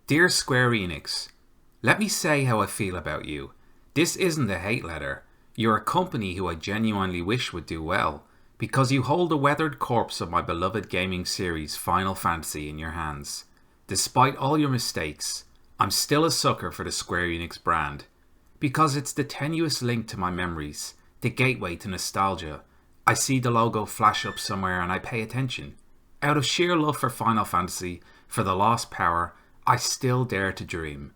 Dear Square Enix, let me say how I feel about you. This isn't a hate letter. You're a company who I genuinely wish would do well, because you hold the weathered corpse of my beloved gaming series Final Fantasy in your hands. Despite all your mistakes, I'm still a sucker for the Square Enix brand, because it's the tenuous link to my memories, the gateway to nostalgia. I see the logo flash up somewhere and I pay attention. Out of sheer love for Final Fantasy, for the Lost Power, I still dare to dream.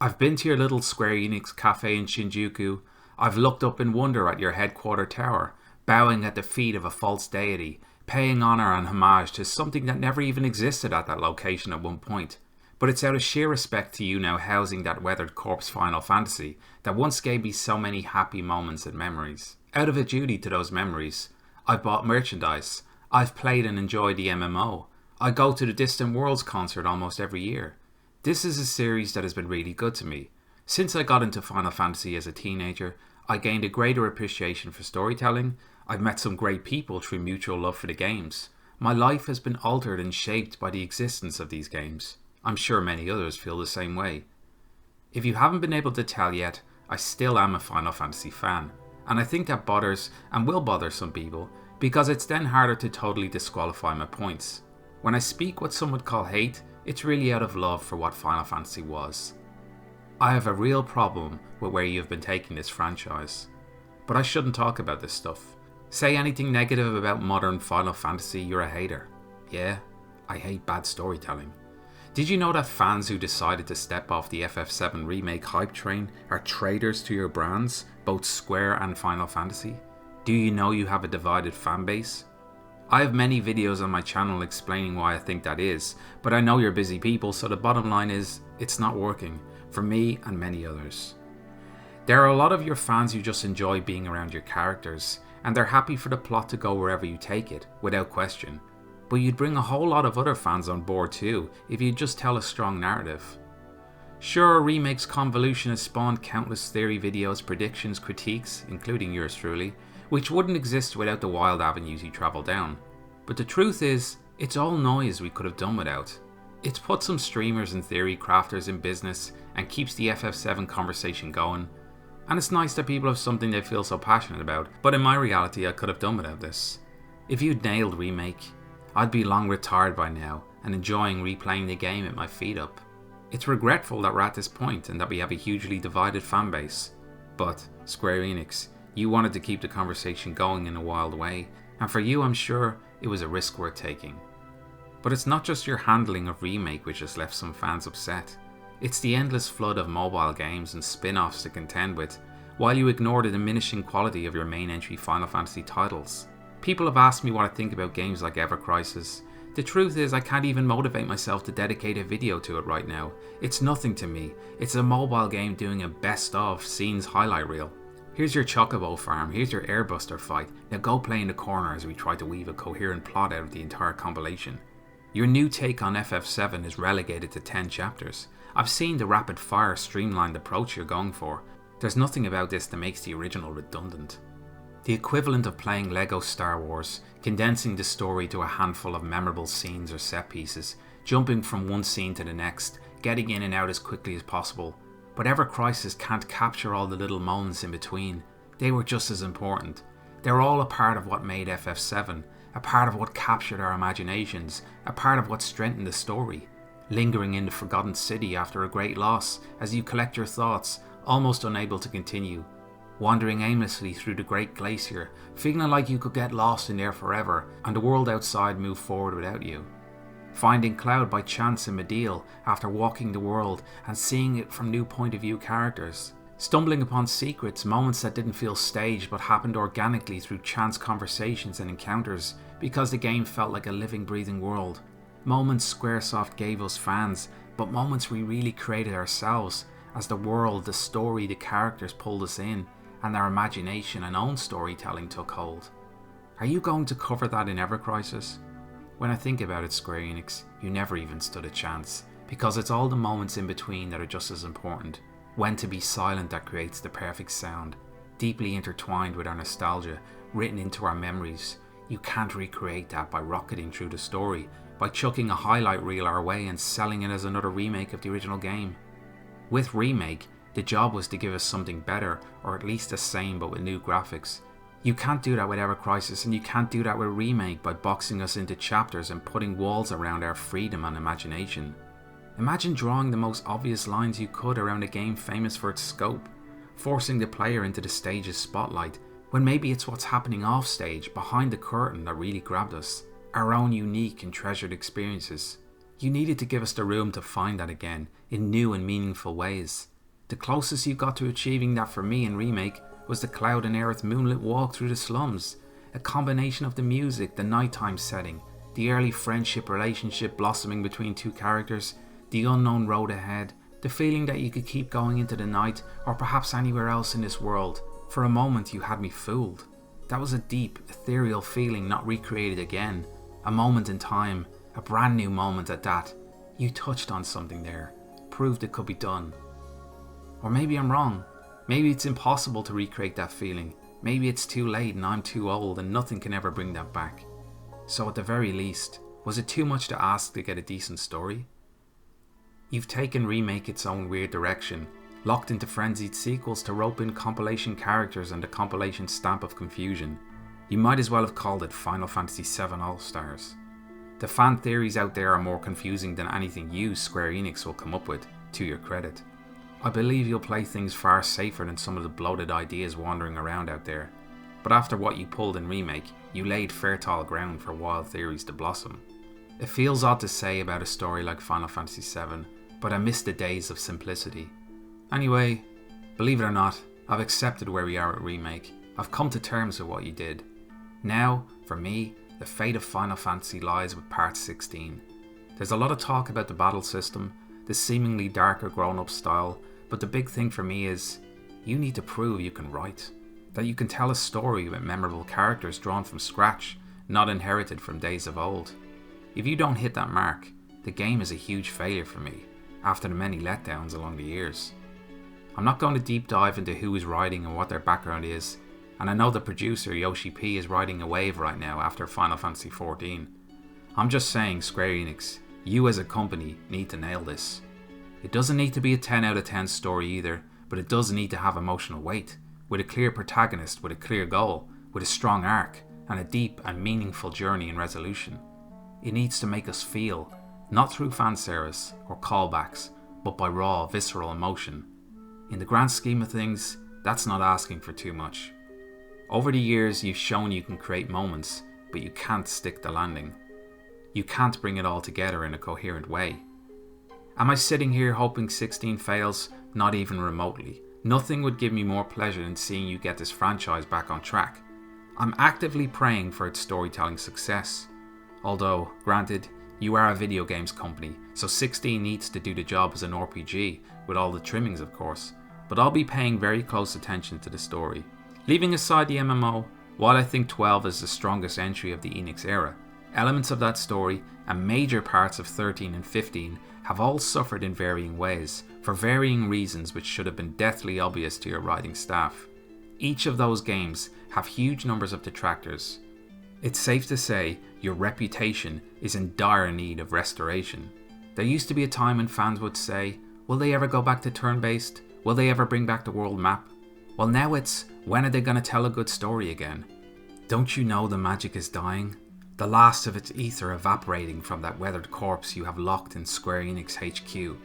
I've been to your little Square Enix cafe in Shinjuku. I've looked up in wonder at your headquarter tower, bowing at the feet of a false deity, paying honour and homage to something that never even existed at that location at one point. But it's out of sheer respect to you now housing that weathered corpse Final Fantasy that once gave me so many happy moments and memories. Out of a duty to those memories, I've bought merchandise, I've played and enjoyed the MMO, I go to the Distant Worlds concert almost every year. This is a series that has been really good to me. Since I got into Final Fantasy as a teenager, I gained a greater appreciation for storytelling. I've met some great people through mutual love for the games. My life has been altered and shaped by the existence of these games. I'm sure many others feel the same way. If you haven't been able to tell yet, I still am a Final Fantasy fan. And I think that bothers and will bother some people, because it's then harder to totally disqualify my points. When I speak what some would call hate, it's really out of love for what Final Fantasy was. I have a real problem with where you have been taking this franchise. But I shouldn't talk about this stuff. Say anything negative about modern Final Fantasy, you're a hater. Yeah, I hate bad storytelling. Did you know that fans who decided to step off the FF7 remake hype train are traitors to your brands, both Square and Final Fantasy? Do you know you have a divided fanbase? I have many videos on my channel explaining why I think that is, but I know you're busy people, so the bottom line is, it's not working, for me and many others. There are a lot of your fans who just enjoy being around your characters, and they're happy for the plot to go wherever you take it, without question. But you'd bring a whole lot of other fans on board too, if you'd just tell a strong narrative. Sure, Remake's convolution has spawned countless theory videos, predictions, critiques, including yours truly, which wouldn't exist without the wild avenues you travel down. But the truth is, it's all noise we could have done without. It's put some streamers and theory crafters in business and keeps the FF7 conversation going. And it's nice that people have something they feel so passionate about, but in my reality I could have done without this. If you'd nailed Remake, I'd be long retired by now and enjoying replaying the game with my feet up. It's regretful that we're at this point and that we have a hugely divided fanbase. But, Square Enix, you wanted to keep the conversation going in a wild way, and for you I'm sure it was a risk worth taking. But it's not just your handling of Remake which has left some fans upset. It's the endless flood of mobile games and spin-offs to contend with, while you ignore the diminishing quality of your main entry Final Fantasy titles. People have asked me what I think about games like Ever Crisis. The truth is I can't even motivate myself to dedicate a video to it right now. It's nothing to me. It's a mobile game doing a best of scenes highlight reel. Here's your Chocobo farm, here's your Airbuster fight, now go play in the corner as we try to weave a coherent plot out of the entire compilation. Your new take on FF7 is relegated to 10 chapters. I've seen the rapid fire streamlined approach you're going for. There's nothing about this that makes the original redundant. The equivalent of playing Lego Star Wars, condensing the story to a handful of memorable scenes or set pieces, jumping from one scene to the next, getting in and out as quickly as possible. But Ever Crisis can't capture all the little moments in between. They were just as important. They're all a part of what made FF7, a part of what captured our imaginations, a part of what strengthened the story. Lingering in the forgotten city after a great loss, as you collect your thoughts, almost unable to continue. Wandering aimlessly through the Great Glacier, feeling like you could get lost in there forever, and the world outside move forward without you. Finding Cloud by chance in Medeal after walking the world and seeing it from new point of view characters. Stumbling upon secrets, moments that didn't feel staged but happened organically through chance conversations and encounters because the game felt like a living, breathing world. Moments Squaresoft gave us fans, but moments we really created ourselves as the world, the story, the characters pulled us in and our imagination and own storytelling took hold. Are you going to cover that in Ever Crisis? When I think about it, Square Enix, you never even stood a chance, because it's all the moments in between that are just as important. When to be silent that creates the perfect sound, deeply intertwined with our nostalgia, written into our memories. You can't recreate that by rocketing through the story, by chucking a highlight reel our way and selling it as another remake of the original game. With Remake, the job was to give us something better, or at least the same but with new graphics. You can't do that with Ever Crisis, and you can't do that with Remake by boxing us into chapters and putting walls around our freedom and imagination. Imagine drawing the most obvious lines you could around a game famous for its scope, forcing the player into the stage's spotlight, when maybe it's what's happening off stage, behind the curtain, that really grabbed us. Our own unique and treasured experiences. You needed to give us the room to find that again, in new and meaningful ways. The closest you got to achieving that for me in Remake was the Cloud and Aerith moonlit walk through the slums. A combination of the music, the nighttime setting, the early friendship relationship blossoming between two characters, the unknown road ahead, the feeling that you could keep going into the night or perhaps anywhere else in this world. For a moment you had me fooled. That was a deep, ethereal feeling not recreated again. A moment in time, a brand new moment at that. You touched on something there, proved it could be done. Or maybe I'm wrong. Maybe it's impossible to recreate that feeling. Maybe it's too late and I'm too old and nothing can ever bring that back. So at the very least, was it too much to ask to get a decent story? You've taken Remake its own weird direction, locked into frenzied sequels to rope in compilation characters and a compilation stamp of confusion. You might as well have called it Final Fantasy VII All-Stars. The fan theories out there are more confusing than anything you, Square Enix, will come up with, to your credit. I believe you'll play things far safer than some of the bloated ideas wandering around out there, but after what you pulled in Remake, you laid fertile ground for wild theories to blossom. It feels odd to say about a story like Final Fantasy VII, but I miss the days of simplicity. Anyway, believe it or not, I've accepted where we are at Remake. I've come to terms with what you did. Now, for me, the fate of Final Fantasy lies with Part 16. There's a lot of talk about the battle system, the seemingly darker grown-up style, but the big thing for me is, you need to prove you can write. That you can tell a story with memorable characters drawn from scratch, not inherited from days of old. If you don't hit that mark, the game is a huge failure for me, after the many letdowns along the years. I'm not going to deep dive into who is writing and what their background is, and I know the producer Yoshi-P is riding a wave right now after Final Fantasy XIV. I'm just saying, Square Enix, you as a company need to nail this. It doesn't need to be a 10 out of 10 story either, but it does need to have emotional weight, with a clear protagonist, with a clear goal, with a strong arc, and a deep and meaningful journey and resolution. It needs to make us feel, not through fanservice or callbacks, but by raw, visceral emotion. In the grand scheme of things, that's not asking for too much. Over the years, you've shown you can create moments, but you can't stick the landing. You can't bring it all together in a coherent way. Am I sitting here hoping 16 fails? Not even remotely. Nothing would give me more pleasure than seeing you get this franchise back on track. I'm actively praying for its storytelling success. Although, granted, you are a video games company, so 16 needs to do the job as an RPG, with all the trimmings of course, but I'll be paying very close attention to the story. Leaving aside the MMO, while I think 12 is the strongest entry of the Enix era, elements of that story and major parts of 13 and 15 have all suffered in varying ways, for varying reasons which should have been deathly obvious to your writing staff. Each of those games have huge numbers of detractors. It's safe to say your reputation is in dire need of restoration. There used to be a time when fans would say, will they ever go back to turn-based? Will they ever bring back the world map? Well, now it's, when are they going to tell a good story again? Don't you know the magic is dying? The last of its ether evaporating from that weathered corpse you have locked in Square Enix HQ.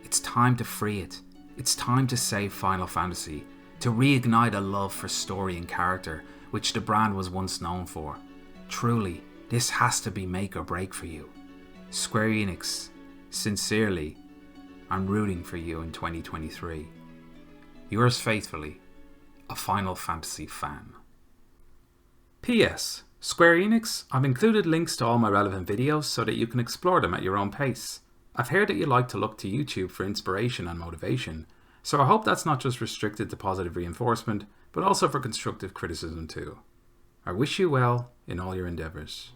It's time to free it. It's time to save Final Fantasy, to reignite a love for story and character, which the brand was once known for. Truly, this has to be make or break for you. Square Enix, sincerely, I'm rooting for you in 2023. Yours faithfully, a Final Fantasy fan. P.S. Square Enix, I've included links to all my relevant videos so that you can explore them at your own pace. I've heard that you like to look to YouTube for inspiration and motivation, so I hope that's not just restricted to positive reinforcement, but also for constructive criticism too. I wish you well in all your endeavours.